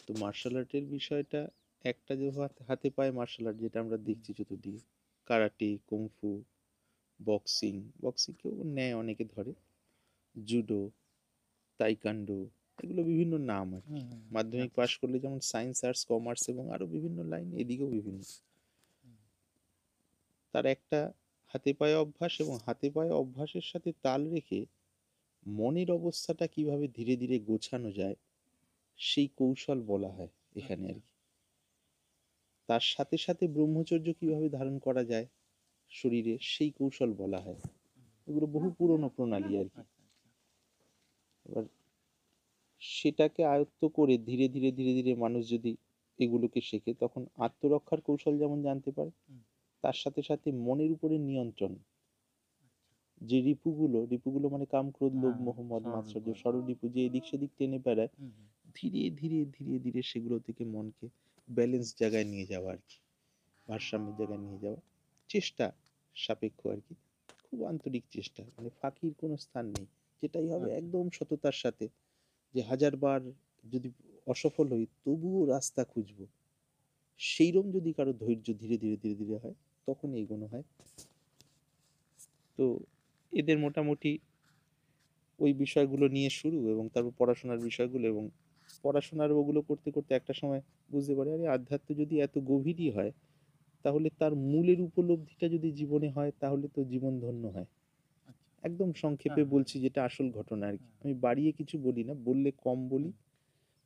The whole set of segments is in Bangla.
তো মার্শাল আর্টের বিষয়টা একটা যে হাতে পায়ে মার্শাল আর্ট যেটা আমরা দেখছি চতুর্দিকে, কারাটে, কুংফু, বক্সিং, বক্সিংকেও নেয় অনেকে ধরে, জুডো, তাইকান্ডো, এগুলো বিভিন্ন নাম আর কি। মাধ্যমিক আচ্ছা। পাশ করলে যেমন সায়েন্স, আর্টস, কমার্স এবং আরো বিভিন্ন লাইন, এদিকেও বিভিন্ন। তার একটা হাতে পায়ে অভ্যাস, এবং হাতে পায়ে অভ্যাসের সাথে তাল রেখে মনের অবস্থাটা কিভাবে ধীরে ধীরে গোছানো যায় সেই কৌশল বলা হয় এখানে আর কি। তার সাথে সাথে ব্রহ্মচর্য কিভাবে ধারণ করা যায় শরীরে সেই কৌশল বলা হয়। এগুলো বহু পুরনো প্রণালী আর কি। এবার সেটাকে আয়ত্ত করে ধীরে ধীরে ধীরে ধীরে মানুষ যদি এগুলোকে শেখে, তখন আত্মরক্ষার কৌশল যেমন জানতে পারে, তার সাথে সাথে মনের উপরে নিয়ন্ত্রণ, যে রিপুগুলো মানে কাম, ক্রোধ, লোভ, মোহ, মদ, মাৎসর্য, ষড়রিপু যে এদিক সেদিক টেনে বেড়ায়, ধীরে ধীরে ধীরে ধীরে সেগুলো থেকে মনকে ব্যালেন্স জায়গায় নিয়ে যাওয়া আর কি, ভারসাম্যের জায়গায় নিয়ে যাওয়া চেষ্টা সাপেক্ষ আর কি। খুব আন্তরিক চেষ্টা, মানে ফাঁকির কোনো স্থান নেই। যেটাই হবে একদম সততার সাথে, যে হাজারবার যদি অসফল হই তবুও রাস্তা খুঁজবো, সেইরকম যদি কারো ধৈর্য ধীরে ধীরে ধীরে ধীরে হয়, তখন এগোনো হয়। তো এদের মোটামুটি ওই বিষয়গুলো নিয়ে শুরু, এবং তারপর পড়াশোনার বিষয়গুলো, এবং পড়াশোনার ওগুলো করতে করতে একটা সময় বুঝতে পারি, আরে আধ্যাত্ম যদি এত গভীরই হয়, তাহলে তার মূলের উপলব্ধিটা যদি জীবনে হয়, তাহলে তো জীবন ধন্য হয়। একদম সংক্ষেপে বলছি, যেটা আসল ঘটনা আর কি। আমি বাড়িয়ে কিছু বলি না, বললে কম বলি,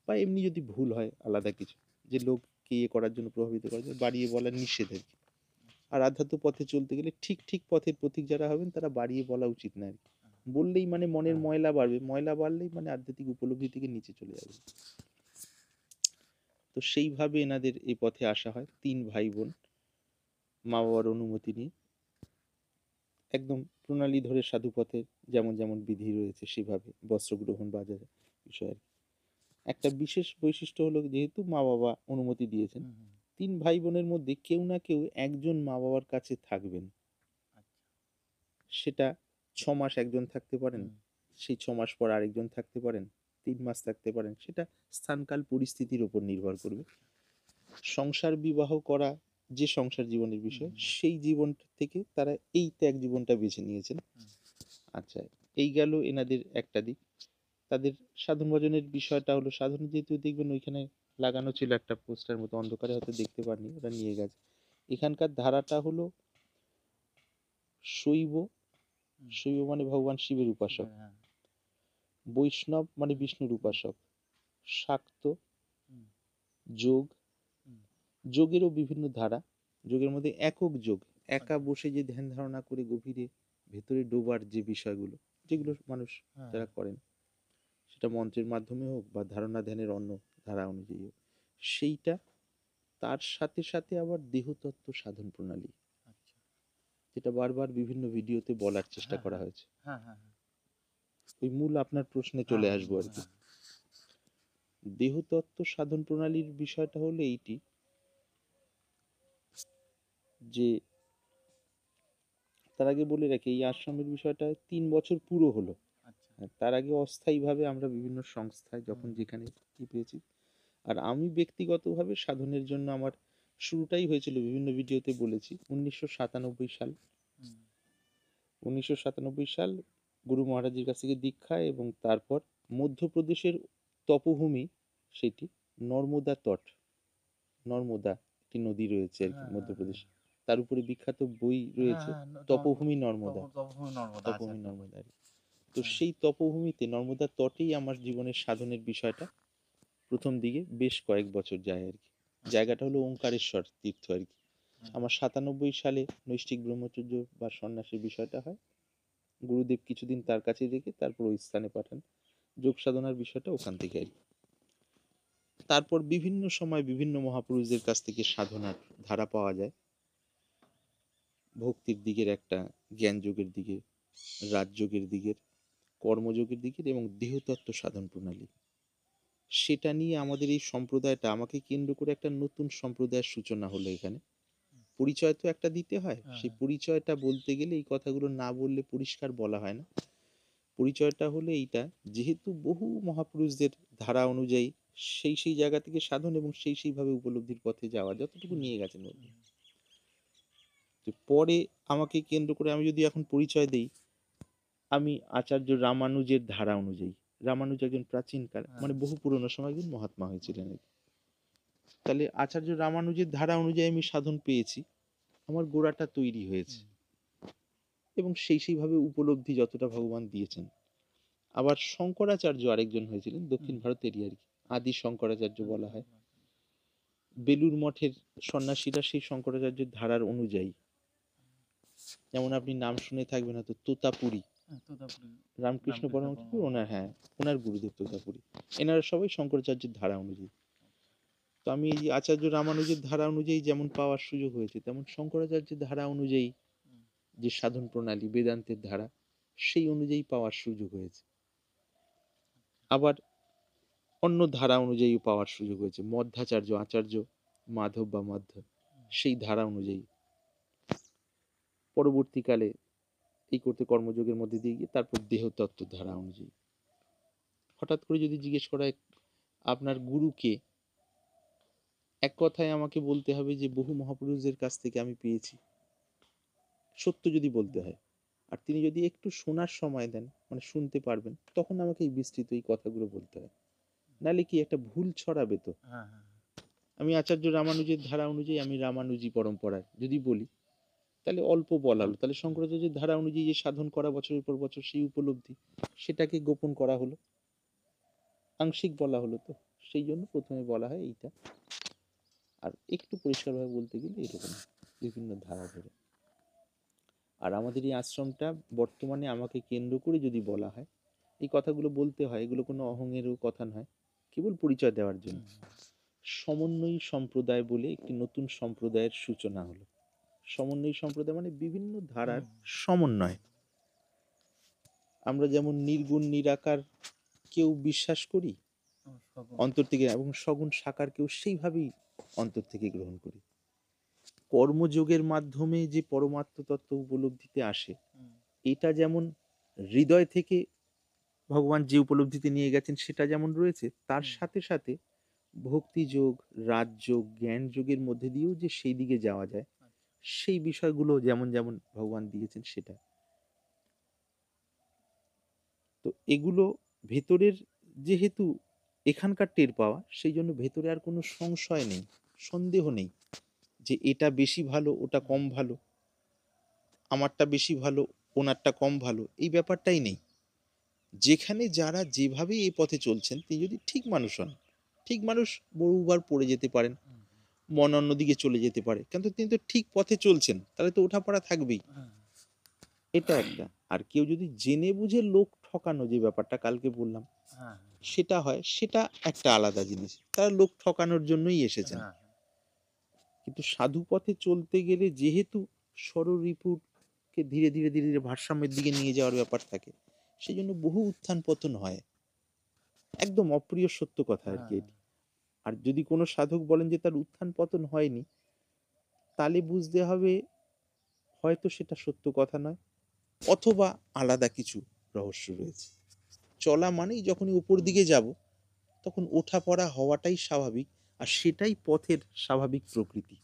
বা এমনি যদি ভুল হয় আলাদা কিছু, যে লোককে ইয়ে করার জন্য, প্রভাবিত করার জন্য বাড়িয়ে বলা নিষেধ আর কি। আর আধ্যাত্ম পথে চলতে গেলে ঠিক ঠিক পথের পথিক যারা হবেন তারা বাড়িয়ে বলা উচিত না আর কি। বললেই মানে মনের ময়লা বাড়বে, ময়লা বাড়লেই মানে আধ্যাত্মিক উপলব্ধি থেকে নিচে চলে যাবে। তো সেইভাবে এনাদের এই পথে আসা হয়, 3 ভাই বোন, মা বাবার অনুমতি নিয়ে একদম প্রণালী ধরে সাধু পথে যেমন যেমন বিধি রয়েছে সেভাবে বস্ত্র গ্রহণ বাজার বিষয় আর কি। একটা বিশেষ বৈশিষ্ট্য হলো, যেহেতু মা বাবা অনুমতি দিয়েছেন, 3 ভাই বোনের মধ্যে কেউ না কেউ একজন মা বাবার কাছে থাকবেন। সেটা 6 মাস একজন থাকতে পারেন, সেই 6 মাস পর আরেকজন থাকতে পারেন, 3 মাস থাকতে পারেন, সেটা স্থানকাল পরিস্থিতির উপর নির্ভর করবে। সংসার বিবাহ করা যে সংসার জীবনের বিষয়, সেই জীবন থেকে তারা এই ত্যাগ জীবনটা বেছে নিয়েছেন। আচ্ছা, এই গেল এনাদের একটা দিক। তাদের সাধন ভজনের বিষয়টা হলো, সাধন যেহেতু দেখবেন ওইখানে লাগানো ছিল একটা পোস্টার মতো, অন্ধকারে হয়তো দেখতে পাননি, ওরা নিয়ে গেছে। এখানকার ধারাটা হলো শৈব, শৈব মানে ভগবান শিবের উপাসক, বৈষ্ণব মানে বিষ্ণুর উপাসক, শাক্ত, যোগ, যোগেরও বিভিন্ন ধারা, যোগের মধ্যে একক যোগ, একা বসে যে ধ্যান ধারণা করে গভীরে ভেতরে ডোবার যে বিষয়গুলো, যেগুলো মানুষ যারা করেন, সেটা মন্ত্রের মাধ্যমে হোক বা ধারণা ধ্যানের অন্য ধারা অনুযায়ী হোক, সেইটা। তার সাথে সাথে আবার দেহতত্ত্ব সাধন প্রণালী, যেটা বারবার বিভিন্ন ভিডিওতে বলার চেষ্টা করা হয়েছে। ওই মূল আপনার প্রশ্নে চলে আসবো আর কি। দেহতত্ত্ব সাধন প্রণালীর বিষয়টা হলো এইটি, যে তার আগে বলে রাখি, এই আশ্রমের বিষয়টা 3 বছর পুরো হলো। তার আগে অস্থায়ীভাবে আমরা বিভিন্ন সংস্থায় যখন যেখানে কি পেয়েছি। আর আমি ব্যক্তিগতভাবে সাধনের জন্য আমার শুরুটাই হয়েছিল, বিভিন্ন ভিডিওতে বলেছি, 1997 সাল। 1997 সাল গুরু মহারাজের কাছ থেকে দীক্ষা, এবং তারপর মধ্যপ্রদেশের তপভূমি, সেটি নর্মদা তট, নর্মদা একটি নদী রয়েছে আর কি মধ্যপ্রদেশে, তার উপরে বিখ্যাত বই রয়েছে তপভূমি নর্মদা, তপভূমি নর্মদা আর কি। তো সেই তপভূমিতে নর্মদা তটেই আমার জীবনের সাধনের বিষয়টা প্রথম দিকে বেশ কয়েক বছর যায় আর কি। জায়গাটা হলো ওঙ্কারেশ্বর তীর্থ আর কি। আমার 97 সালে নৈষ্ঠিক ব্রহ্মচর্য বা সন্ন্যাসের বিষয়টা হয়, গুরুদেব কিছুদিন তার কাছে রেখে তারপর ওই স্থানে পাঠান, যোগ সাধনার বিষয়টা ওখান থেকে আর কি। তারপর বিভিন্ন সময় বিভিন্ন মহাপুরুষদের কাছ থেকে সাধনার ধারা পাওয়া যায়, ভক্তির দিকের একটা, জ্ঞান যোগের দিকে, রাজযোগের দিকের, কর্মযোগের দিকের, এবং দেহতত্ত্ব সাধন প্রণালী। সেটা নিয়ে আমাদের এই সম্প্রদায়টা, আমাকে কেন্দ্র করে একটা নতুন সম্প্রদায়ের সূচনা হলো এখানে। পরিচয় তো একটা দিতে হয়, সেই পরিচয়টা বলতে গেলে এই কথাগুলো না বললে পরিষ্কার বলা হয় না। পরিচয়টা হলো এইটা, যেহেতু বহু মহাপুরুষদের ধারা অনুযায়ী সেই জায়গা থেকে সাধন এবং সেইভাবে উপলব্ধির পথে যাওয়া যতটুকু নিয়ে গেছেন মধ্যে। তো পরে আমাকে কেন্দ্র করে আমি যদি এখন পরিচয় দেই, আমি আচার্য রামানুজের ধারা অনুযায়ী, রামানুজ একজন প্রাচীনকাল মানে বহু পুরনো সময় একজন মহাত্মা হয়েছিলেন আর কি। তাহলে আচার্য রামানুজের ধারা অনুযায়ী আমি সাধন পেয়েছি, আমার গোড়াটা তৈরি হয়েছে এবং সেইভাবে উপলব্ধি যতটা ভগবান দিয়েছেন। আবার শঙ্করাচার্য আরেকজন হয়েছিলেন দক্ষিণ ভারতেরই আর কি, আদি শঙ্করাচার্য বলা হয়। বেলুর মঠের সন্ন্যাসীরা সেই শঙ্করাচার্যের ধারার অনুযায়ী, যেমন আপনি নাম শুনে থাকবেন হয়তো তোতাপুরী, রামকৃষ্ণ পরমহংস ওনার, হ্যাঁ ওনার গুরুদেব তোতাপুরী, এনারা সবাই শঙ্করাচার্যের ধারা অনুযায়ী। তো আমি এই আচার্য রামানুজের ধারা অনুযায়ী যেমন পাওয়ার সুযোগ হয়েছে, তেমন শঙ্করাচার্যের ধারা অনুযায়ী যে সাধন প্রণালী বেদান্তের ধারা, সেই অনুযায়ী পাওয়ার সুযোগ হয়েছে। আবার অন্য ধারা অনুযায়ী পাওয়ার সুযোগ হয়েছে, মধ্যাচার্য আচার্য মাধব বা মধ্য, সেই ধারা অনুযায়ী পরবর্তীকালে এই করতে কর্মযোগের মধ্যে দিয়ে গিয়ে তারপর দেহতত্ত্ব ধারা অনুযায়ী। হঠাৎ করে যদি জিজ্ঞেস করা হয় আপনার গুরুকে, এক কথায় আমাকে বলতে হবে যে বহু মহাপুরুষদের কাছ থেকে আমি পেয়েছি, সত্য যদি বলতে হয়। আর তিনি যদি একটু শোনার সময় দেন, মানে শুনতে পারবেন, তখন আমাকে এই বিস্তৃত এই কথাগুলো বলতে হয়, নাহলে কি একটা ভুল ছড়াবে। তো আমি আচার্য রামানুজের ধারা অনুযায়ী, আমি রামানুজি পরম্পরার যদি বলি, তাহলে অল্প বলা হলো। তাহলে শঙ্করাচার্যের ধারা অনুযায়ী যে সাধন করা বছরের পর বছর সেই উপলব্ধি, সেটাকে গোপন করা হলো, আংশিক বলা হলো। তো সেই জন্য প্রথমে বলা হয় এইটা। আর একটু পরিষ্কারভাবে বলতে গেলে এরকম বিভিন্ন ধারা ধরে। আর আমাদের এই আশ্রমটা বর্তমানে আমাকে কেন্দ্র করে যদি বলা হয়, এই কথাগুলো বলতে হয়, এগুলো কোনো অহংয়েরও কথা নয়, কেবল পরিচয় দেওয়ার জন্য। সমন্বয়ী সম্প্রদায় বলে একটি নতুন সম্প্রদায়ের সূচনা হলো। সমন্বয়ী সম্প্রদায় মানে বিভিন্ন ধারার সমন্বয়। আমরা যেমন নির্গুণ নিরাকার কেউ বিশ্বাস করি অন্তর থেকে, এবং সগুণ সাকার কেউ সেইভাবেই অন্তর থেকে গ্রহণ করি। কর্মযোগের মাধ্যমে যে পরমাত্ম তত্ত্ব উপলব্ধিতে আসে, এটা যেমন হৃদয় থেকে ভগবান যে উপলব্ধিতে নিয়ে গেছেন সেটা যেমন রয়েছে, তার সাথে সাথে ভক্তিযোগ, রাজযোগ, জ্ঞান যোগের মধ্যে দিয়েও যে সেই দিকে যাওয়া যায়, সেই বিষয়গুলো যেমন যেমন ভগবান দিয়েছেন সেটা। তো এগুলো ভেতরের, যেহেতু এখানকার টের পাওয়া, সেই জন্য ভেতরে আর কোনো সংশয় নেই, সন্দেহ নেই যে এটা বেশি ভালো ওটা কম ভালো, আমারটা বেশি ভালো ওনারটা কম ভালো, এই ব্যাপারটাই নেই। যেখানে যারা যেভাবে এই পথে চলছেন, তিনি যদি ঠিক মানুষ হন, ঠিক মানুষ বহুবার পড়ে যেতে পারেন, মন অন্যদিকে চলে যেতে পারে, কিন্তু তিনি তো ঠিক পথে চলছেন, তাহলে তো ওঠাপড়া থাকবেই। এটা একটা। আর কেউ যদি জেনে বুঝে লোক ঠকানো, যে ব্যাপারটা কালকে বললাম, সেটা হয়, সেটা একটা আলাদা জিনিস, তারা লোক ঠকানোর জন্যই এসেছেন। কিন্তু সাধু পথে চলতে গেলে যেহেতু ষড়রিপুকে ধীরে ধীরে ধীরে ধীরে ভারসাম্যের দিকে নিয়ে যাওয়ার ব্যাপার থাকে, সেই জন্য বহু উত্থান পতন হয়, একদম অপ্রিয় সত্য কথা আর কি এটি। আর যদি কোনো সাধক বলেন যে তার উত্থান পতন হয়নি, তাহলে বুঝতে হবে হয়তো সেটা সত্য কথা নয়, অথবা আলাদা কিছু রহস্য রয়েছে। চলা মানেই যখনই উপর দিকে যাব, তখন ওঠা পড়া হওয়াটাই স্বাভাবিক, আর সেটাই পথের স্বাভাবিক প্রকৃতি।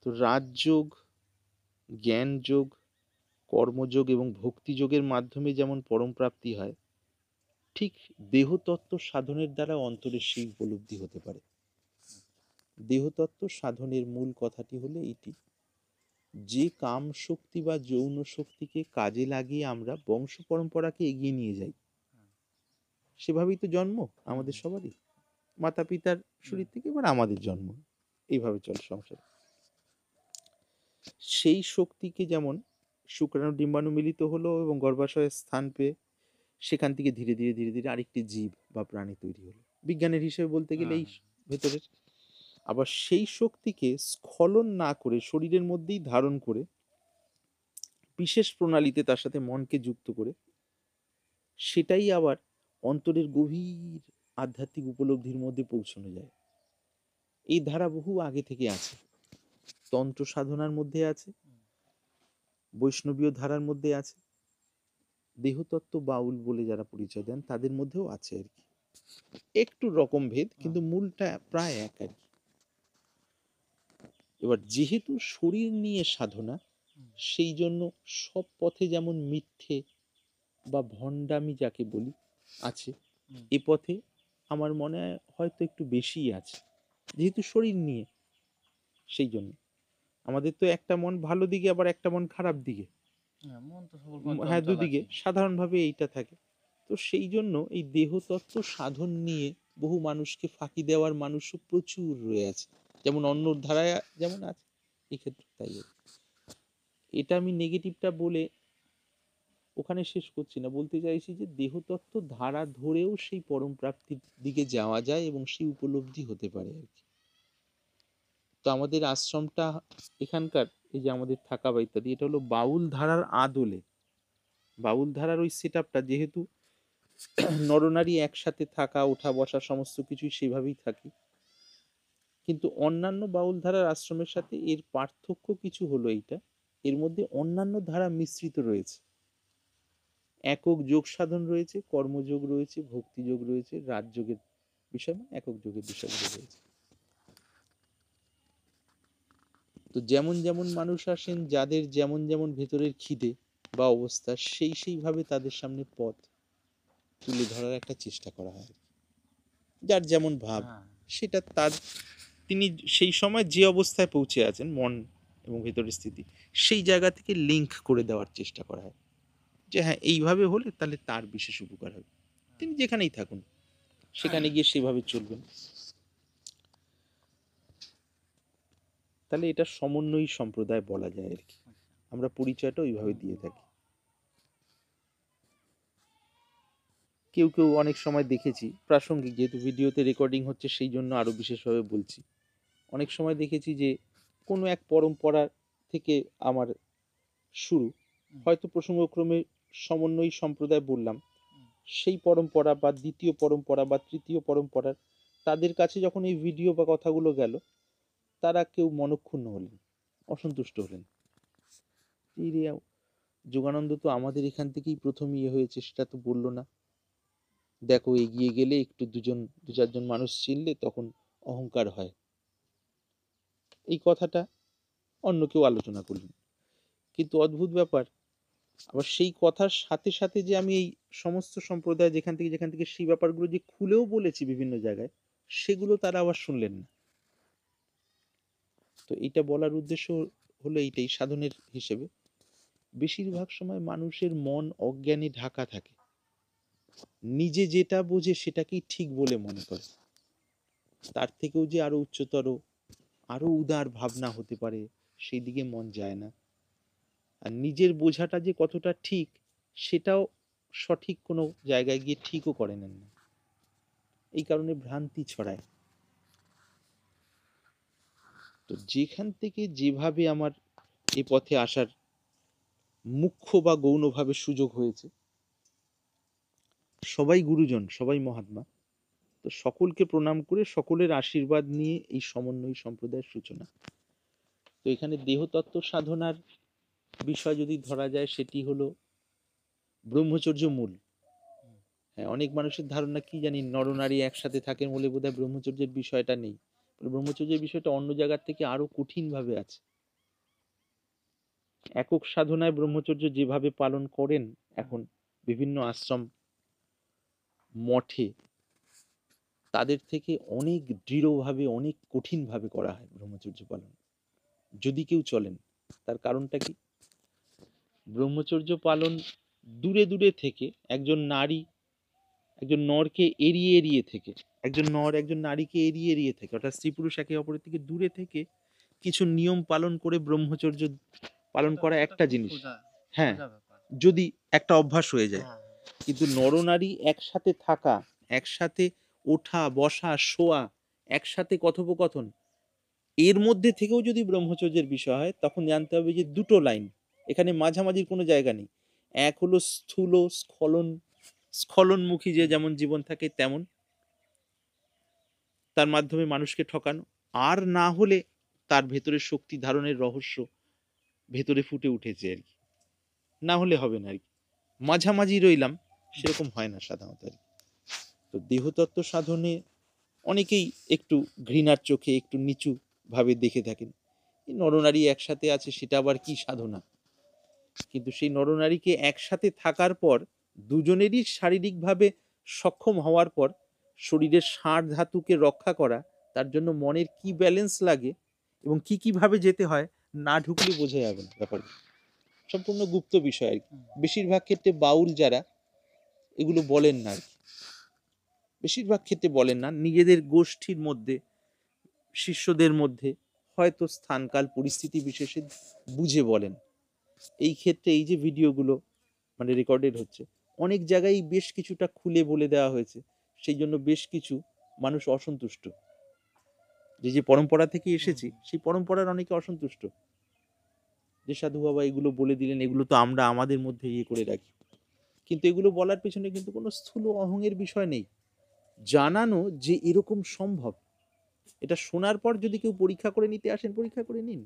তো রাজযোগ, জ্ঞানযোগ, কর্মযোগ এবং ভক্তিযোগের মাধ্যমে যেমন পরম প্রাপ্তি হয়, ঠিক দেহতত্ত্ব সাধনের দ্বারা অন্তরের সেই উপলব্ধি হতে পারে। দেহতত্ত্ব সাধনের মূল কথাটি হলো এটি, যে কাম শক্তি বা যৌন শক্তিকে কাজে লাগিয়ে আমরা বংশ পরম্পরাকে এগিয়ে নিয়ে যাই, সেভাবেই তো জন্ম আমাদের সবারই, মাতা পিতার শরীর থেকে এবার আমাদের জন্ম, এইভাবে চলে সংসার। সেই শক্তিকে যেমন শুক্রাণু ডিম্বাণু মিলিত হলো এবং গর্ভাশয়ে স্থান পেয়ে সেখান থেকে ধীরে ধীরে ধীরে ধীরে আরেকটি জীব বা প্রাণী তৈরি হলো, বিজ্ঞানের হিসেবে বলতে গেলে এই ভেতরের। আবার সেই শক্তিকে স্খলন না করে শরীরের মধ্যেই ধারণ করে বিশেষ প্রণালীতে তার সাথে মনকে যুক্ত করে, সেটাই আবার অন্তরের গভীর আধ্যাত্মিক উপলব্ধির মধ্যে পৌঁছানো যায়। এই ধারা বহু আগে থেকে আছে, তন্ত্র সাধনার মধ্যে আছে, বৈষ্ণবীয় ধারার মধ্যে আছে, দেহতত্ত্ব বাউল বলে যারা পরিচয় দেন তাদের মধ্যেও আছে আর কি, একটু রকম ভেদ, কিন্তু মূলটা প্রায় এক আর কি। এবার যেহেতু শরীর নিয়ে সাধনা, সেই জন্য সব পথে যেমন মিথ্যে বা ভণ্ডামি যাকে বলি আছে, এ পথে আমার মনে হয় হয়তো একটু বেশিই আছে, যেহেতু শরীর নিয়ে। সেই জন্য আমাদের তো একটা মন ভালো দিকে, আবার একটা মন খারাপ দিকে, হ্যাঁ দুদিকে সাধারণভাবে এইটা থাকে। তো সেই জন্য এই দেহতত্ত্ব সাধন নিয়ে বহু মানুষকে ফাঁকি দেওয়ার মানুষও প্রচুর রয়ে আছে, যেমন অন্য ধারায় যেমন আছে, এক্ষেত্রে তাই আর কি। এটা আমি নেগেটিভটা বলে ওখানে শেষ করছি না, বলতে চাইছি যে দেহতত্ত্ব ধারা ধরেও সেই পরম প্রাপ্তির দিকে যাওয়া যায় এবং সেই উপলব্ধি হতে পারে আর কি। তো আমাদের আশ্রমটা এখানকার এই যে আমাদের থাকা বা ইত্যাদি, এটা হলো বাউল ধারার আদলে, বাউল ধারার ওই সেট আপটা, যেহেতু নরনারী একসাথে থাকা ওঠা বসা সমস্ত কিছুই সেভাবেই থাকে, কিন্তু অন্যান্য বাউল ধারার আশ্রমের সাথে এর পার্থক্য কিছু হলো এইটা, এর মধ্যে অন্যান্য ধারা মিশ্রিত রয়েছে। একক যোগ সাধন রয়েছে, কর্মযোগ রয়েছে, ভক্তিযোগ রয়েছে, রাজযোগের বিষয় মানে একক যোগের বিষয়গুলো রয়েছে। তো যেমন যেমন মানুষ আসেন, যাদের যেমন যেমন ভেতরের খিদে বা অবস্থা, সেই সেইভাবে তাদের সামনে পথ তুলে ধরার একটা চেষ্টা করা হয়। যার যেমন ভাব সেটা তার, তিনি সেই সময় যে অবস্থায় পৌঁছে আছেন মন এবং ভেতরের স্থিতি, সেই জায়গা থেকে লিঙ্ক করে দেওয়ার চেষ্টা করা হয় যে হ্যাঁ এইভাবে হলে তাহলে তার বিশেষ উপকার হবে, তিনি যেখানেই থাকুন সেখানে গিয়ে সেভাবে চলবেন। তাহলে এটা সমন্বয়ী সম্প্রদায় বলা যায় আর কি, আমরা পরিচয়টা ওইভাবে দিয়ে থাকি। কেউ কেউ অনেক সময় দেখেছি, প্রাসঙ্গিক যেহেতু ভিডিওতে রেকর্ডিং হচ্ছে সেই জন্য আরো বিশেষভাবে বলছি, অনেক সময় দেখেছি যে কোনো এক পরম্পরা থেকে আমার শুরু, হয়তো প্রসঙ্গক্রমে সমন্বয়ী সম্প্রদায় বললাম, সেই পরম্পরা বা দ্বিতীয় পরম্পরা বা তৃতীয় পরম্পরার তাদের কাছে যখন এই ভিডিও বা কথাগুলো গেল, তারা কেউ মনক্ষুণ্ণ হলেন, অসন্তুষ্ট হলেন। এই রে, যোগানন্দ তো আমাদের এখান থেকেই প্রথম ইয়ে হয়েছে, সেটা তো বললো না, দেখো এগিয়ে গেলে একটু দু চারজন মানুষ চিনলে তখন অহংকার হয়, এই কথাটা অন্য কেউ আলোচনা করলেন। কিন্তু অদ্ভুত ব্যাপার, আবার সেই কথার সাথে সাথে যে আমি এই সমস্ত সম্প্রদায় যেখান থেকে সেই ব্যাপারগুলো যে খুলেও বলেছি বিভিন্ন জায়গায়, সেগুলো তারা আবার শুনলেন না। তো এটা বলার উদ্দেশ্য হলো এইটাই, সাধনের হিসেবে বেশিরভাগ সময় মানুষের মন অজ্ঞানে ঢাকা থাকে, নিজে যেটা বোঝে সেটাকেই ঠিক বলে মনে করে, তার থেকেও যে আরো উচ্চতর আরো উদার ভাবনা হতে পারে সেই দিকে মন যায় না, আর নিজের বোঝাটা যে কতটা ঠিক সেটাও সঠিক কোনো জায়গায় গিয়ে ঠিকও করে নেন না, এই কারণে ভ্রান্তি ছড়ায়। তো যেখান থেকে যেভাবে আমার এ পথে আসার মুখ্য বা গৌণভাবে সুযোগ হয়েছে, সবাই গুরুজন, সবাই মহাত্মা, তো সকলকে প্রণাম করে সকলের আশীর্বাদ নিয়ে এই সমন্বয়ী সম্প্রদায়ের সূচনা। তো এখানে দেহতত্ত্ব সাধনার বিষয় যদি ধরা যায়, সেটি হলো ব্রহ্মচর্য মূল। হ্যাঁ, অনেক মানুষের ধারণা কি জানি, নরনারী একসাথে থাকেন বলে বোধহয় ব্রহ্মচর্যের বিষয়টা নেই। ব্রহ্মচর্যের বিষয়টা অন্য জায়গার থেকে আরো কঠিন ভাবে আছে। একক সাধনায় ব্রহ্মচর্য যেভাবে পালন করেন এখন বিভিন্ন আশ্রম মঠে, তাদের থেকে অনেক দৃঢ়ভাবে অনেক কঠিনভাবে করা হয় ব্রহ্মচর্য পালন, যদি কেউ চলেন। তার কারণটা কি, ব্রহ্মচর্য পালন দূরে দূরে থেকে একজন নারী একজন নরকে এড়িয়ে এড়িয়ে থেকে, একজন নর একজন নারীকে এড়িয়ে এড়িয়ে থেকে, অর্থাৎ স্ত্রী পুরুষ একে অপরের থেকে দূরে থেকে কিছু নিয়ম পালন করে ব্রহ্মচর্য পালন করা একটা জিনিস, হ্যাঁ, যদি একটা অভ্যাস হয়ে যায়। কিন্তু নরনারী একসাথে থাকা, একসাথে ওঠা বসা শোয়া, একসাথে কথোপকথন, এর মধ্যে থেকেও যদি ব্রহ্মচর্যের বিষয় হয়, তখন জানতে হবে যে দুটো লাইন, এখানে মাঝামাঝির কোনো জায়গা নেই। এক হলো স্থূল স্খলনমুখী যে যেমন জীবন থাকে তেমন, তার মাধ্যমে মানুষকে ঠকানো, আর না হলে তার ভেতরের শক্তি ধারণের রহস্য ভেতরে ফুটে উঠেছে আর কি, না হলে হবে না আর কি। মাঝামাঝি রইলাম, সেরকম হয় না সাধারণত আর কি। তো দেহতত্ত্ব সাধনে অনেকেই একটু ঘৃণার চোখে, একটু নিচু ভাবে দেখে থাকেন। এই নরনারী একসাথে আছে, সেটা আবার কি সাধনা? কিন্তু সেই নরনারীকে একসাথে থাকার পর দুজনেরই শারীরিকভাবে সক্ষম হওয়ার পর শরীরের ষাঁড় ধাতুকে রক্ষা করা, তার জন্য মনের কি ব্যালেন্স লাগে এবং কি কিভাবে যেতে হয়, না ঢুকলে বোঝা যাবে না ব্যাপারটা। সম্পূর্ণ গুপ্ত বিষয় আর কি। বেশিরভাগ ক্ষেত্রে বাউল যারা, এগুলো বলেন না আর কি। বেশিরভাগ ক্ষেত্রে বলেন না, নিজেদের গোষ্ঠীর মধ্যে, শিষ্যদের মধ্যে হয়তো স্থানকাল পরিস্থিতি বিশেষে বুঝে বলেন। এই ক্ষেত্রে এই যে ভিডিওগুলো মানে রেকর্ডেড হচ্ছে, অনেক জায়গায় বেশ কিছুটা খুলে বলে দেওয়া হয়েছে, সেই জন্য বেশ কিছু মানুষ অসন্তুষ্ট। যে যে পরম্পরা থেকে এসেছি, সেই পরম্পরার অনেকে অসন্তুষ্ট, যে সাধু বাবা এগুলো বলে দিলেন, এগুলো তো আমরা আমাদের মধ্যে ইয়ে করে রাখি। কিন্তু এগুলো বলার পেছনে কিন্তু কোনো স্থূল অহংয়ের বিষয় নেই, জানানো যে এরকম সম্ভব। এটা শোনার পর যদি কেউ পরীক্ষা করে নিতে আসেন, পরীক্ষা করে নিন।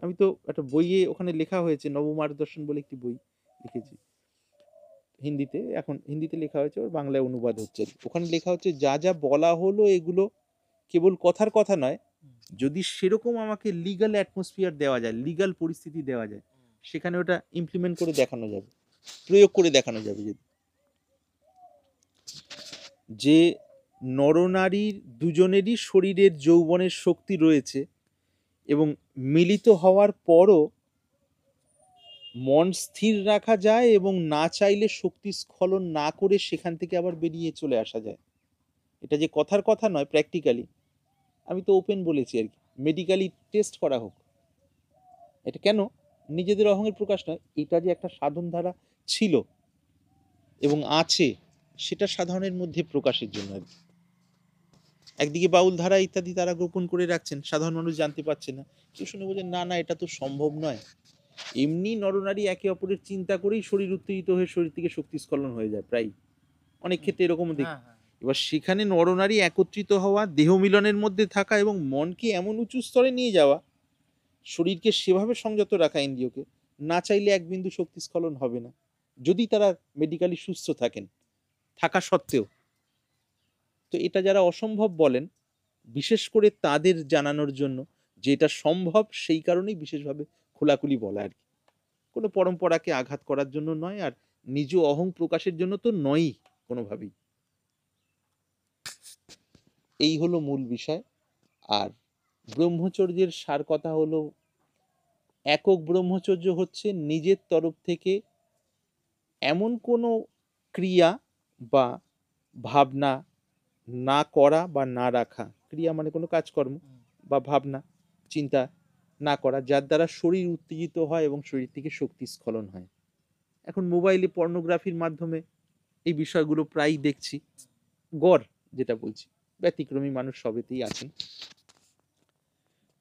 আমি তো একটা বইয়ে ওখানে লেখা হয়েছে, নবমার্গ দর্শন বলে একটি বই লিখেছি হিন্দিতে, এখন হিন্দিতে লেখা হয়েছে, ওর বাংলায় অনুবাদ হচ্ছে। ওখানে লেখা হচ্ছে যা যা বলা হলো এগুলো কেবল কথার কথা নয়, যদি সেরকম আমাকে লিগ্যাল অ্যাটমসফিয়ার দেওয়া যায়, লিগ্যাল পরিস্থিতি দেওয়া যায়, সেখানে ওটা ইমপ্লিমেন্ট করে দেখানো যাবে, প্রয়োগ করে দেখানো যাবে। যদি যে নরনারীর দুজনেরই শরীরের যৌবনের শক্তি রয়েছে এবং মিলিত হওয়ার পরও মন স্থির রাখা যায় এবং না চাইলে শক্তি স্খলন না করে সেখান থেকে আবার বেরিয়ে চলে আসা যায়। এটা যে কথার কথা নয়, প্র্যাকটিক্যালি আমি তো ওপেন বলেছি আর কি, মেডিকেলি টেস্ট করা হোক। এটা কেন? নিজেদের অহংয়ের প্রকাশ নয়, এটা যে একটা সাধন ধারা ছিল এবং আছে, সেটা সাধারণের মধ্যে প্রকাশের জন্য আর কি। একদিকে বাউল ধারা ইত্যাদি তারা গোপন করে রাখছেন, সাধারণ মানুষ জানতে পারছে না। কেউ শুনে বোঝেন না না, এটা তো সম্ভব নয়। এমনি নরনারী একে অপরের চিন্তা করেই শরীর উত্তেজিত হয়ে শরীর থেকে শক্তি স্খলন হয়ে যায় প্রায়, অনেক ক্ষেত্রে এরকম দেখি। এবার সেখানে নরনারী একত্রিত হওয়া, দেহ মিলনের মধ্যে থাকা এবং মনকে এমন উঁচু স্তরে নিয়ে যাওয়া, শরীরকে সেভাবে সংযত রাখা, ইন্দ্রিয়কে, না চাইলে এক বিন্দু শক্তি স্খলন হবে না, যদি তারা মেডিকেলি সুস্থ থাকেন, থাকা সত্ত্বেও। তো এটা যারা অসম্ভব বলেন, বিশেষ করে তাদের জানানোর জন্য যে এটা সম্ভব, সেই কারণেই বিশেষভাবে খোলাখুলি বলা আর কি। কোনো পরম্পরাকে আঘাত করার জন্য নয়, আর নিজ অহং প্রকাশের জন্য তো নয়ই কোনোভাবেই। এই হলো মূল বিষয়। আর ব্রহ্মচর্যের সার কথা হলো, একক ব্রহ্মচর্য হচ্ছে নিজের তরফ থেকে এমন কোনো ক্রিয়া বা ভাবনা না করা বা না রাখা, ক্রিয়া মানে কোনো কাজকর্ম বা ভাবনা চিন্তা না করা, যার দ্বারা শরীর উত্তেজিত হয় এবং শরীর থেকে শক্তি স্খলন হয়। এখন মোবাইলে পর্নোগ্রাফির মাধ্যমে এই বিষয়গুলো প্রায়ই দেখছি, গড় যেটা বলছি, ব্যতিক্রমী মানুষ সবেতেই আছেন।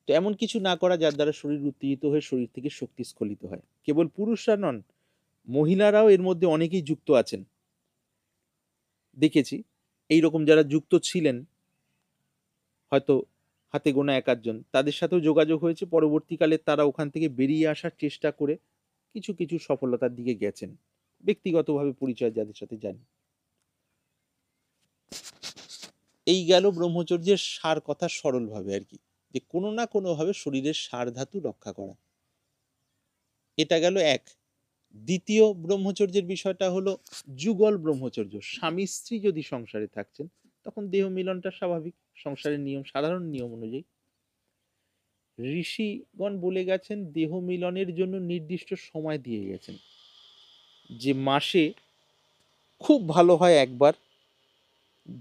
তো এমন কিছু না করা যার দ্বারা শরীর উত্তেজিত হয়ে শরীর থেকে শক্তি স্খলিত হয়। কেবল পুরুষরা নন, মহিলারাও এর মধ্যে অনেকেই যুক্ত আছেন, দেখেছি। এইরকম যারা যুক্ত ছিলেন, হয়তো হাতে গোনা এক আধজন, তাদের সাথেও যোগাযোগ হয়েছে, পরবর্তীকালে তারা ওখান থেকে বেরিয়ে আসার চেষ্টা করে কিছু কিছু সফলতার দিকে গেছেন, ব্যক্তিগতভাবে পরিচয় যাদের সাথে জানি। এই গেল ব্রহ্মচর্যের সার কথা সরলভাবে আর কি, যে কোনো না কোনোভাবে শরীরের সার ধাতু রক্ষা করা। এটা গেল এক। দ্বিতীয় ব্রহ্মচর্যের বিষয়টা হলো যুগল ব্রহ্মচর্য। স্বামী স্ত্রী যদি সংসারে থাকছেন, তখন দেহ মিলনটা স্বাভাবিক, সংসারের নিয়ম, সাধারণ নিয়ম অনুযায়ী। ঋষিগণ বলে গেছেন দেহ মিলনের জন্য নির্দিষ্ট সময় দিয়ে গেছেন, যে মাসে খুব ভালো হয় একবার,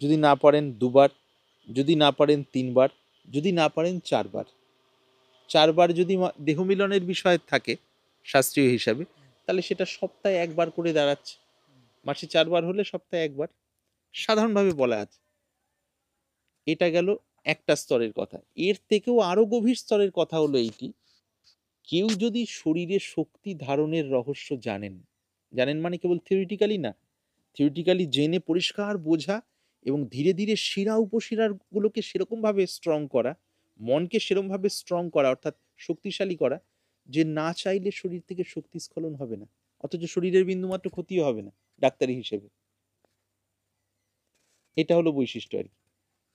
যদি না পারেন দুবার, যদি না পারেন তিনবার, যদি না পারেন চারবার। চারবার যদি দেহ মিলনের বিষয় থাকে শাস্ত্রীয় হিসাবে, তাহলে সেটা সপ্তাহে একবার করে দাঁড়াচ্ছে। মাসে চারবার হলে সপ্তাহে একবার, সাধারণভাবে বলা আছে। এটা গেল একটা স্তরের কথা। এর থেকেও আরো গভীর স্তরের কথা হলো এইটি, কেউ যদি শরীরে শক্তি ধারণের রহস্য জানেন, জানেন মানে কেবল থিওরিটিক্যালি না, থিওরিটিক্যালি জেনে পরিষ্কার বোঝা এবং ধীরে ধীরে শিরা উপশিরার গুলোকে সেরকম ভাবে স্ট্রং করা, মনকে সেরকম ভাবে স্ট্রং করা, অর্থাৎ শক্তিশালী করা, যে না চাইলে শরীর থেকে শক্তি স্খলন হবে না। অথচ শরীরের বিন্দুমাত্র ক্ষতিও হবে না ডাক্তারি হিসেবে। এটা হলো বৈশিষ্ট্য আর কি।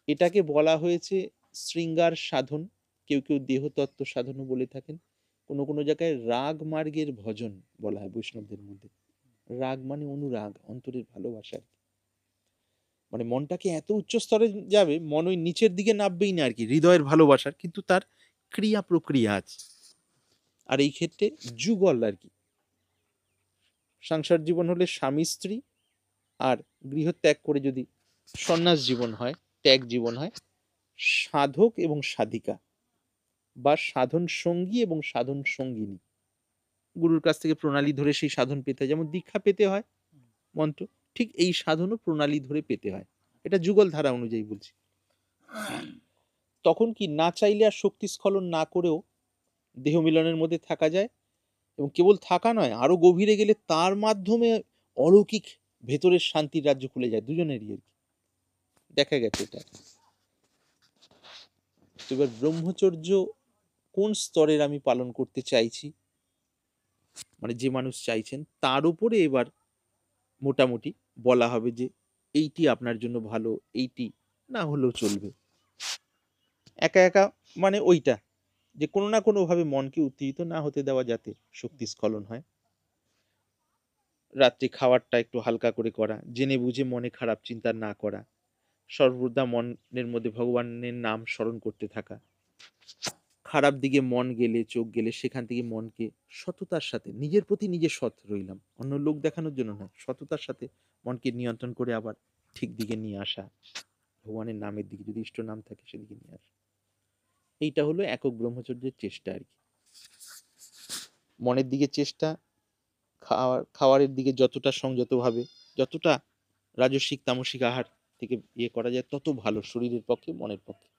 এটাকে বলা হয়েছে শৃঙ্গার সাধন, কেউ কেউ দেহতত্ত্ব সাধনও বলে থাকেন, কোনো কোনো জায়গায় রাগ মার্গের ভজন বলা হয় বৈষ্ণবদের মধ্যে। রাগ মানে অনুরাগ, অন্তরের ভালোবাসা আর কি। মানে মনটাকে এত উচ্চ স্তরে যাবে, মন ওই নিচের দিকে নামবেই না আর কি, হৃদয়ের ভালোবাসার, কিন্তু তার ক্রিয়া প্রক্রিয়া আছে। আর এই ক্ষেত্রে যুগল আর কি, সংসার জীবন হলে স্বামী স্ত্রী, আর গৃহত্যাগ করে যদি সন্ন্যাস জীবন হয়, ত্যাগ জীবন হয়, সাধক এবং সাধিকা বা সাধন সঙ্গী এবং সাধন সঙ্গিনী, গুরুর কাছ থেকে প্রণালী ধরে সেই সাধন পেতে হয়। যেমন দীক্ষা পেতে হয় মন্ত্র, ঠিক এই সাধনও প্রণালী ধরে পেতে হয়। এটা যুগল ধারা অনুযায়ী বলছি। তখন কি না চাইলে আর শক্তি স্খলন না করেও দেহ মিলনের মধ্যে থাকা যায়, এবং কেবল থাকা নয়, আরো গভীরে গেলে তার মাধ্যমে অলৌকিক ভেতরের শান্তির রাজ্য খুলে যায় দুজনেরই আর কি, দেখা গেছে এটা। এবার ব্রহ্মচর্য কোন স্তরের আমি পালন করতে চাইছি, মানে যে মানুষ চাইছেন তার উপরে এবার মোটামুটি বলা হবে যে এইটি আপনার জন্য ভালো, এইটি না হলেও চলবে। একা একা মানে ওইটা, যে কোনো না কোনো ভাবে মনকে উত্তেজিত না হতে দেওয়া, যাতে শক্তি স্খলন হয়। রাত্রে খাবারটা একটু হালকা করে করা, জেনে বুঝে মনে খারাপ চিন্তা না করা, সর্বদা মনের মধ্যে ভগবানের নাম স্মরণ করতে থাকা, খারাপ দিকে মন গেলে, চোখ গেলে সেখান থেকে মনকে সততার সাথে, নিজের প্রতি নিজে সৎ রইলাম, অন্য লোক দেখানোর জন্য নয়, সততার সাথে মনকে নিয়ন্ত্রণ করে আবার ঠিক দিকে নিয়ে আসা, ভগবানের নামের দিকে, যদি ইষ্ট নাম থাকে সেদিকে নিয়ে আসা। এইটা হলো একক ব্রহ্মচর্যের চেষ্টা আর কি। মনের দিকে চেষ্টা, খাওয়ারের দিকে যতটা সংযতভাবে, যতটা রাজসিক তামসিক আহার থেকে ইয়ে করা যায় তত ভালো শরীরের পক্ষে, মনের পক্ষে।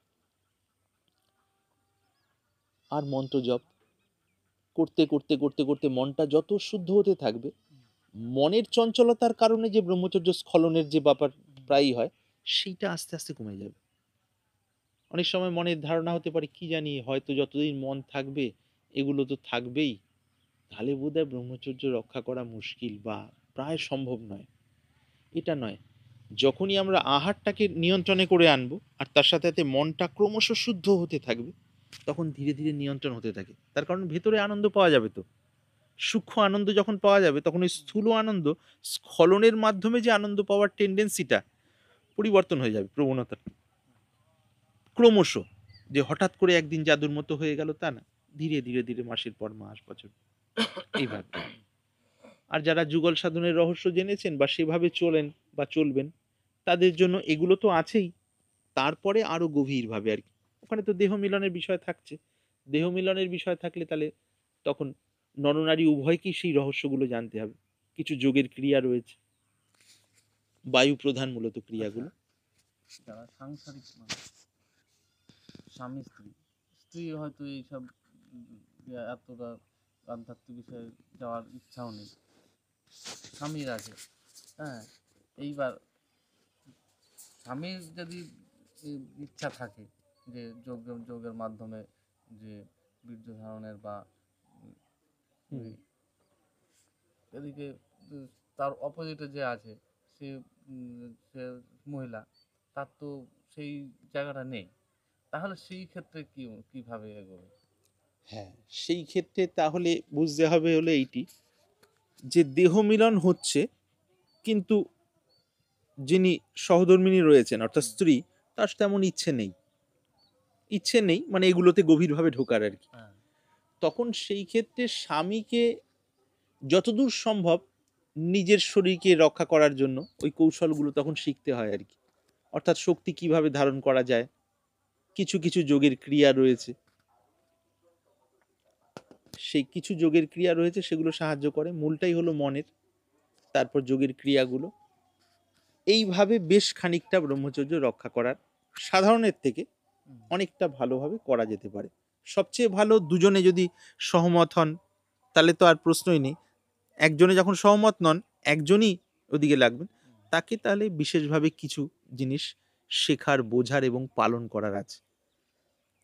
আর মন্ত্র জপ করতে করতে করতে করতে মনটা যত শুদ্ধ হতে থাকবে, মনের চঞ্চলতার কারণে যে ব্রহ্মচর্য স্খলনের যে ব্যাপার প্রায়ই হয়, সেইটা আস্তে আস্তে কমে যাবে। অনেক সময় মনের ধারণা হতে পারে কি জানি, হয়তো যতদিন মন থাকবে এগুলো তো থাকবেই, তাহলে বোধহয় ব্রহ্মচর্য রক্ষা করা মুশকিল বা প্রায় সম্ভব নয়। এটা নয়, যখনই আমরা আহারটাকে নিয়ন্ত্রণে করে আনবো আর তার সাথে সাথে মনটা ক্রমশ শুদ্ধ হতে থাকবে, তখন ধীরে ধীরে নিয়ন্ত্রণ হতে থাকে। তার কারণ ভেতরে আনন্দ পাওয়া যাবে তো, সূক্ষ্ম আনন্দ যখন পাওয়া যাবে, তখন ওই স্থূল আনন্দ, স্খলনের মাধ্যমে যে আনন্দ পাওয়ার টেন্ডেন্সিটা পরিবর্তন হয়ে যাবে, প্রবণতা ক্রমশ, যে হঠাৎ করে একদিন জাদুর মতো হয়ে গেল তা না, ধীরে ধীরে ধীরে মাসের পর মাস, বছর, এইভাবে। আর যারা যুগল সাধনের রহস্য জেনেছেন বা সেভাবে চলেন বা চলবেন, তাদের জন্য এগুলো তো আছেই, তারপরে আরো গভীরভাবে আর কি। ওখানে তো দেহ মিলনের বিষয় থাকছে, দেহ মিলনের বিষয় থাকলে তাহলে তখন নরনারী উভয়কেই সেই রহস্যগুলো জানতে হবে। কিছু যোগের ক্রিয়া রয়েছে, বায়ু প্রধান মূলত ক্রিয়াগুলো। যারা সাংসারিক মানুষ, স্বামী স্ত্রী, স্ত্রী হয়তো এইসব এতটা আধ্যাত্মিক বিষয়ে যাওয়ার ইচ্ছাও নেই, স্বামীর আছে, হ্যাঁ, এইবার স্বামীর যদি ইচ্ছা থাকে যে যোগের মাধ্যমে যে বীর্য ধারণের বা এদিকে তার অপোজিটে যে আছে সে সে মহিলা, তার তো সেই জায়গাটা নেই, তাহলে সেই ক্ষেত্রে কিভাবে এগোবে? হ্যাঁ, সেই ক্ষেত্রে তাহলে বুঝতে হবে হলো এইটি, যে দেহ মিলন হচ্ছে, কিন্তু যিনি সহধর্মিণী রয়েছেন অর্থাৎ স্ত্রী, তার তেমন ইচ্ছে নেই, ইচ্ছে নেই মানে এগুলোতে গভীরভাবে ঢোকার আর কি। হ্যাঁ, তখন সেই ক্ষেত্রে স্বামীকে যতদূর সম্ভব নিজের শরীরকে রক্ষা করার জন্য ওই কৌশলগুলো তখন শিখতে হয় আর কি। অর্থাৎ শক্তি কিভাবে ধারণ করা যায়, কিছু কিছু যোগের ক্রিয়া রয়েছে, সেই কিছু যোগের ক্রিয়া রয়েছে সেগুলো সাহায্য করে, মূলটাই হলো মনের, তারপর যোগের ক্রিয়াগুলো। এইভাবে বেশ খানিকটা ব্রহ্মচর্য রক্ষা করার সাধারণের থেকে অনেকটা ভালোভাবে করা যেতে পারে। সবচেয়ে ভালো দুজনে যদি সহমত হন, তাহলে তো আর প্রশ্নই নেই। একজনে যখন সহমত নন, একজনই ওদিকে লাগবেন, তাকে তাহলে বিশেষভাবে কিছু জিনিস শেখার, বোঝার এবং পালন করার আছে।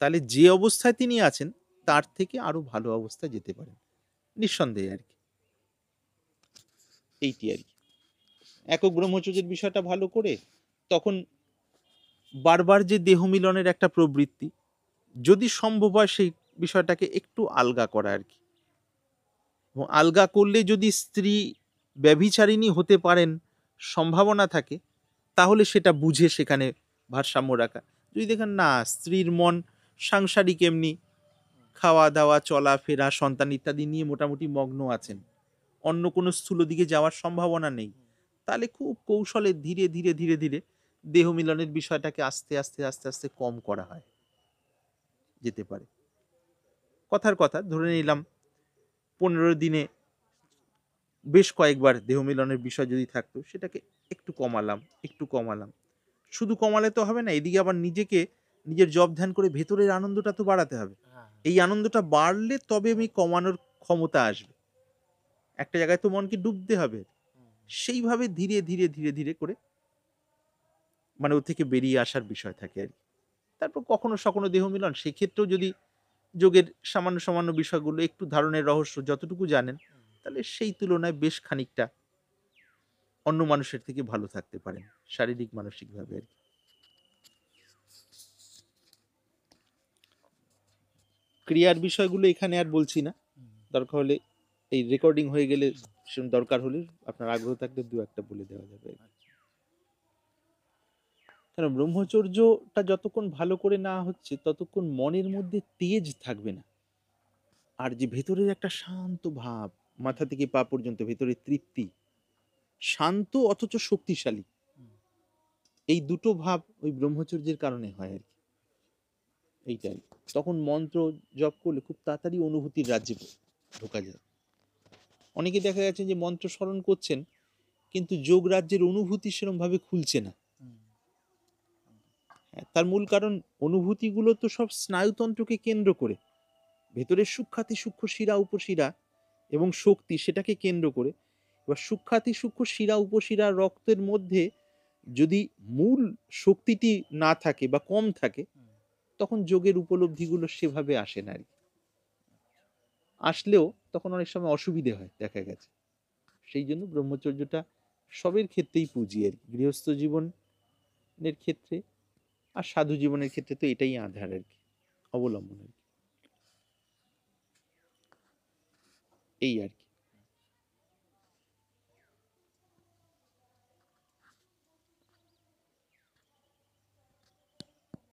তাহলে যে অবস্থায় তিনি আছেন তার থেকে আরো ভালো অবস্থায় যেতে পারেন নিঃসন্দেহে আর কি। এইটি আর কি। একক ব্রহ্মচর্যের বিষয়টা ভালো করে তখন বারবার যে দেহ মিলনের একটা প্রবৃত্তি, যদি সম্ভব হয় সেই বিষয়টাকে একটু আলগা করা আর কি। এবং আলগা করলে যদি স্ত্রী ব্যভিচারিণী হতে পারেন সম্ভাবনা থাকে, তাহলে সেটা বুঝে সেখানে ভারসাম্য রাখা। যদি দেখেন না স্ত্রীর মন সাংসারিক এমনি খাওয়া দাওয়া চলাফেরা সন্তান ইত্যাদি নিয়ে মোটামুটি মগ্ন আছেন, অন্য কোনো স্থূল দিকে যাওয়ার সম্ভাবনা নেই, তাহলে খুব কৌশলে ধীরে ধীরে ধীরে ধীরে দেহ মিলনের বিষয়টাকে আস্তে আস্তে আস্তে আস্তে কম করা হয় যেতে পারে। কথার কথা ধরে নিলাম 15 দিনে বেশ কয়েকবার দেহ মিলনের বিষয় যদি থাকতো, সেটাকে একটু কমালাম একটু কমালাম। শুধু কমালে তো হবে না, এদিকে আবার নিজেকে নিজের জব ধ্যান করে ভেতরের আনন্দটা তো বাড়াতে হবে। হ্যাঁ, এই আনন্দটা বাড়লে তবে আমি কমানোর ক্ষমতা আসবে। একটা জায়গায় তো মনকে ডুবতে হবে। হুম, সেইভাবে ধীরে ধীরে ধীরে ধীরে করে মানে ও থেকে বেরিয়ে আসার বিষয় থাকে আর কি। তারপর কখনো সখনো দেহ মিলন, সেক্ষেত্রেও যদি যোগের সামান্য সামান্য বিষয়গুলো একটু ধারণের রহস্য যতটুকু জানেন, হুম। তাহলে সেই তুলনায় বেশ খানিকটা অন্য মানুষের থেকে ভালো থাকতে পারেন শারীরিক মানসিকভাবে আর কি। ক্রিয়ার বিষয়গুলো এখানে আর বলছি না, হুম, দরকার হলে এই রেকর্ডিং হয়ে গেলে সেরকম দরকার হলে আপনার আগ্রহ থাকলে দু একটা বলে দেওয়া যাবে আর কি। আচ্ছা। কারণ ব্রহ্মচর্যটা যতক্ষণ ভালো করে না হচ্ছে ততক্ষণ মনের মধ্যে তেজ থাকবে না। আর যে ভেতরের একটা শান্ত ভাব, হুম, মাথা থেকে পা পর্যন্ত ভেতরে তৃপ্তি, শান্ত অথচ শক্তিশালী, হুম, এই দুটো ভাব ওই ব্রহ্মচর্যের কারণে হয় আর কি। এইটাই, তখন মন্ত্র জপ করলে খুব তাড়াতাড়ি অনুভূতির রাজ্যে ঢোকা যায়। অনেকে দেখা গেছে যে মন্ত্র স্মরণ করছেন কিন্তু যোগ রাজ্যের অনুভূতি সেরকম ভাবে খুলছে না। হুম, হ্যাঁ, তার মূল কারণ অনুভূতিগুলো তো সব স্নায়ুতন্ত্রকে কেন্দ্র করে, ভেতরের সূক্ষ্মাতি সূক্ষ্ম শিরা উপশিরা এবং শক্তি সেটাকে কেন্দ্র করে। এবার সূক্ষ্মাতি সূক্ষ্ম শিরা উপশিরা রক্তের মধ্যে যদি মূল শক্তিটি না থাকে বা কম থাকে, হুম। তখন যোগের উপলব্ধিগুলো সেভাবে আসে না আর কি। আসলেও তখন অনেক সময় অসুবিধে হয় দেখা গেছে। সেই জন্য ব্রহ্মচর্যটা সবের ক্ষেত্রেই পুঁজি আর কি। গৃহস্থ জীবনের ক্ষেত্রে আর সাধু জীবনের ক্ষেত্রে তো এটাই আধার আর কি, অবলম্বন আর কি। এই আর কি।